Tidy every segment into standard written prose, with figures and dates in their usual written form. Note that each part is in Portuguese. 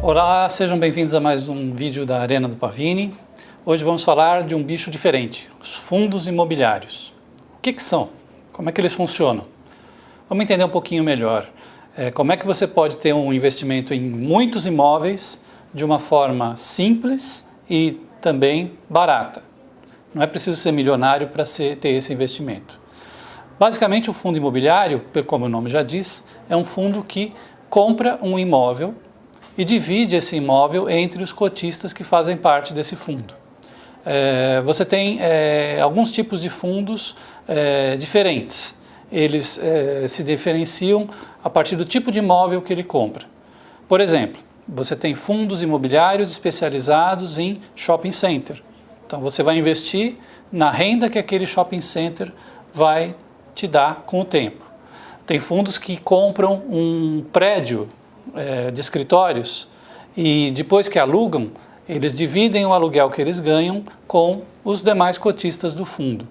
Olá, sejam bem-vindos a mais um vídeo da Arena do Pavini. Hoje vamos falar de um bicho diferente, os fundos imobiliários. O que são? Como é que eles funcionam? Vamos entender um pouquinho melhor. Como é que você pode ter um investimento em muitos imóveis de uma forma simples e também barata. Não é preciso ser milionário para ter esse investimento. Basicamente, o fundo imobiliário, como o nome já diz, é um fundo que compra um imóvel e divide esse imóvel entre os cotistas que fazem parte desse fundo. Você tem alguns tipos de fundos diferentes. Eles se diferenciam a partir do tipo de imóvel que ele compra. Por exemplo, você tem fundos imobiliários especializados em shopping center. Então você vai investir na renda que aquele shopping center vai te dar com o tempo. Tem fundos que compram um prédio de escritórios e depois que alugam, eles dividem o aluguel que eles ganham com os demais cotistas do fundo.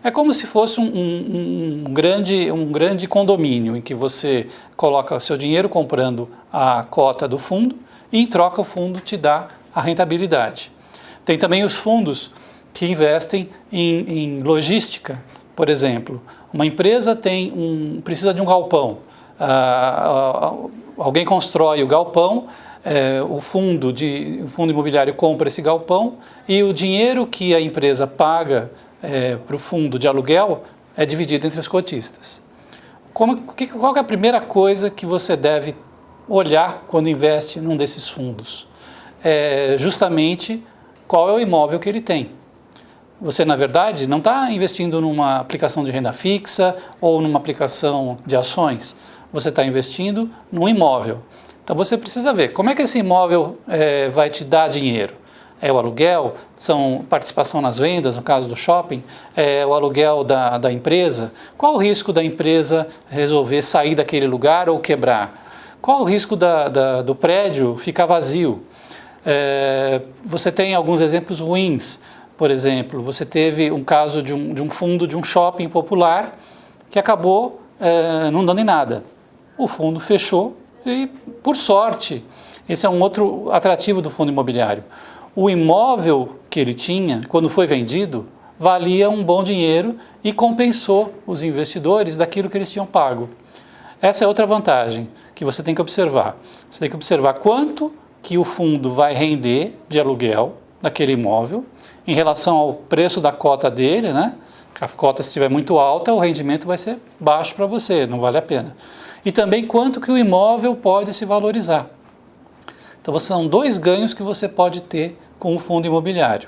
É como se fosse um grande condomínio em que você coloca seu dinheiro comprando a cota do fundo e em troca o fundo te dá a rentabilidade. Tem também os fundos que investem em logística. Por exemplo, uma empresa precisa de um galpão. Alguém constrói o galpão, o fundo imobiliário compra esse galpão e o dinheiro que a empresa paga para o fundo de aluguel é dividido entre os cotistas. Qual é a primeira coisa que você deve olhar quando investe num desses fundos? Justamente qual é o imóvel que ele tem. Você, na verdade, não está investindo numa aplicação de renda fixa ou numa aplicação de ações. Você está investindo num imóvel. Então você precisa ver como é que esse imóvel vai te dar dinheiro. É o aluguel? São participação nas vendas, no caso do shopping? É o aluguel da empresa? Qual o risco da empresa resolver sair daquele lugar ou quebrar? Qual o risco do prédio ficar vazio? Você tem alguns exemplos ruins. Por exemplo, você teve um caso de um fundo de um shopping popular que acabou não dando em nada. O fundo fechou e, por sorte, esse é um outro atrativo do fundo imobiliário. O imóvel que ele tinha, quando foi vendido, valia um bom dinheiro e compensou os investidores daquilo que eles tinham pago. Essa é outra vantagem que você tem que observar. Você tem que observar quanto que o fundo vai render de aluguel daquele imóvel em relação ao preço da cota dele, né? A cota, se estiver muito alta, o rendimento vai ser baixo para você, não vale a pena. E também quanto que o imóvel pode se valorizar. Então, são dois ganhos que você pode ter com o fundo imobiliário.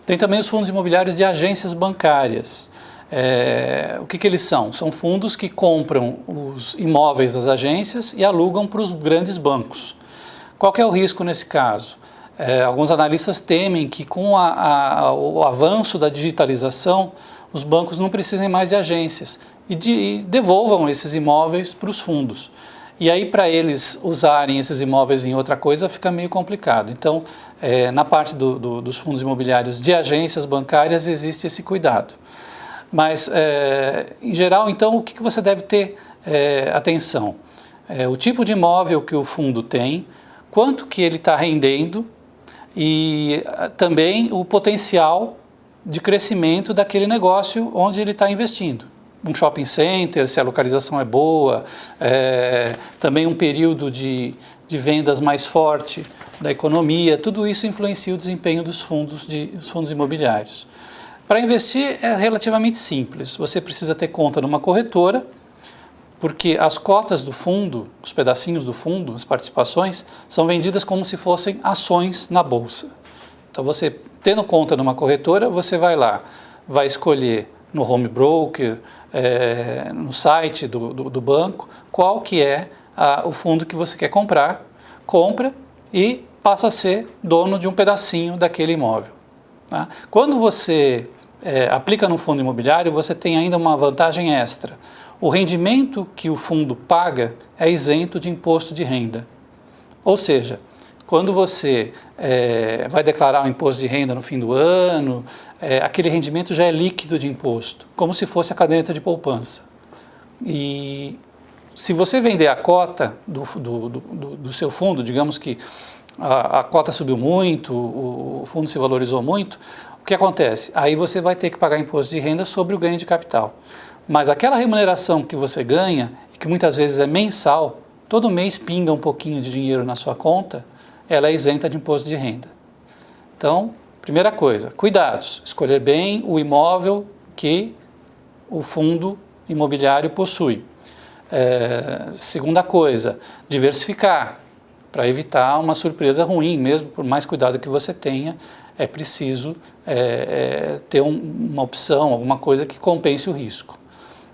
Tem também os fundos imobiliários de agências bancárias. O que eles são? São fundos que compram os imóveis das agências e alugam para os grandes bancos. Qual que é o risco nesse caso? Alguns analistas temem que com o avanço da digitalização, os bancos não precisem mais de agências e devolvam esses imóveis para os fundos. E aí, para eles usarem esses imóveis em outra coisa, fica meio complicado. Então, na parte dos fundos imobiliários de agências bancárias, existe esse cuidado. Mas, em geral, então, o que você deve ter atenção? O tipo de imóvel que o fundo tem, quanto que ele está rendendo e também o potencial de crescimento daquele negócio onde ele está investindo. Um shopping center, se a localização é boa, também um período de vendas mais forte da economia, tudo isso influencia o desempenho dos fundos imobiliários. Para investir é relativamente simples, você precisa ter conta numa corretora, porque as cotas do fundo, os pedacinhos do fundo, as participações, são vendidas como se fossem ações na bolsa. Então você, tendo conta numa corretora, você vai lá, vai escolher no home broker, no site do banco, qual que é o fundo que você quer comprar, compra e passa a ser dono de um pedacinho daquele imóvel. Tá? Quando você aplica no fundo imobiliário, você tem ainda uma vantagem extra. O rendimento que o fundo paga é isento de imposto de renda. Ou seja, quando você vai declarar o imposto de renda no fim do ano, aquele rendimento já é líquido de imposto, como se fosse a caderneta de poupança. E se você vender a cota do seu fundo, digamos que a cota subiu muito, o fundo se valorizou muito, o que acontece? Aí você vai ter que pagar imposto de renda sobre o ganho de capital. Mas aquela remuneração que você ganha, que muitas vezes é mensal, todo mês pinga um pouquinho de dinheiro na sua conta, ela é isenta de imposto de renda. Então, primeira coisa, cuidados, escolher bem o imóvel que o fundo imobiliário possui. Segunda coisa, diversificar, para evitar uma surpresa ruim, mesmo por mais cuidado que você tenha, é preciso ter uma opção, alguma coisa que compense o risco.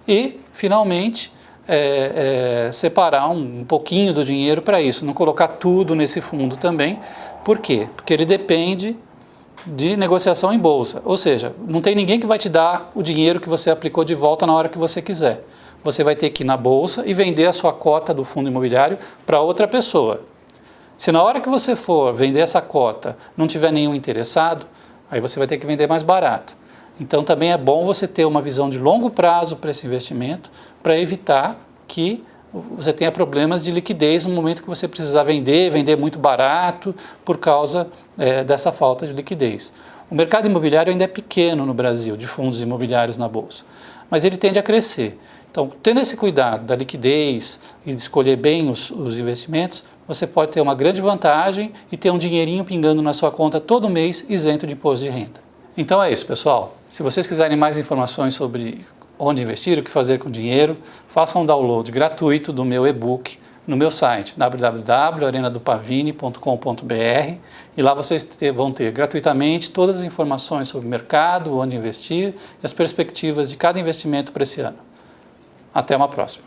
E, finalmente, separar um pouquinho do dinheiro para isso, não colocar tudo nesse fundo também. Por quê? Porque ele depende de negociação em bolsa, ou seja, não tem ninguém que vai te dar o dinheiro que você aplicou de volta na hora que você quiser. Você vai ter que ir na bolsa e vender a sua cota do fundo imobiliário para outra pessoa. Se na hora que você for vender essa cota não tiver nenhum interessado, aí você vai ter que vender mais barato. Então também é bom você ter uma visão de longo prazo para esse investimento, para evitar que você tenha problemas de liquidez no momento que você precisar vender muito barato por causa dessa falta de liquidez. O mercado imobiliário ainda é pequeno no Brasil, de fundos imobiliários na bolsa, mas ele tende a crescer. Então, tendo esse cuidado da liquidez e de escolher bem os investimentos, você pode ter uma grande vantagem e ter um dinheirinho pingando na sua conta todo mês isento de imposto de renda. Então é isso, pessoal. Se vocês quiserem mais informações sobre onde investir, o que fazer com o dinheiro, façam um download gratuito do meu e-book no meu site www.arenadopavini.com.br e lá vocês vão ter gratuitamente todas as informações sobre o mercado, onde investir e as perspectivas de cada investimento para esse ano. Até uma próxima.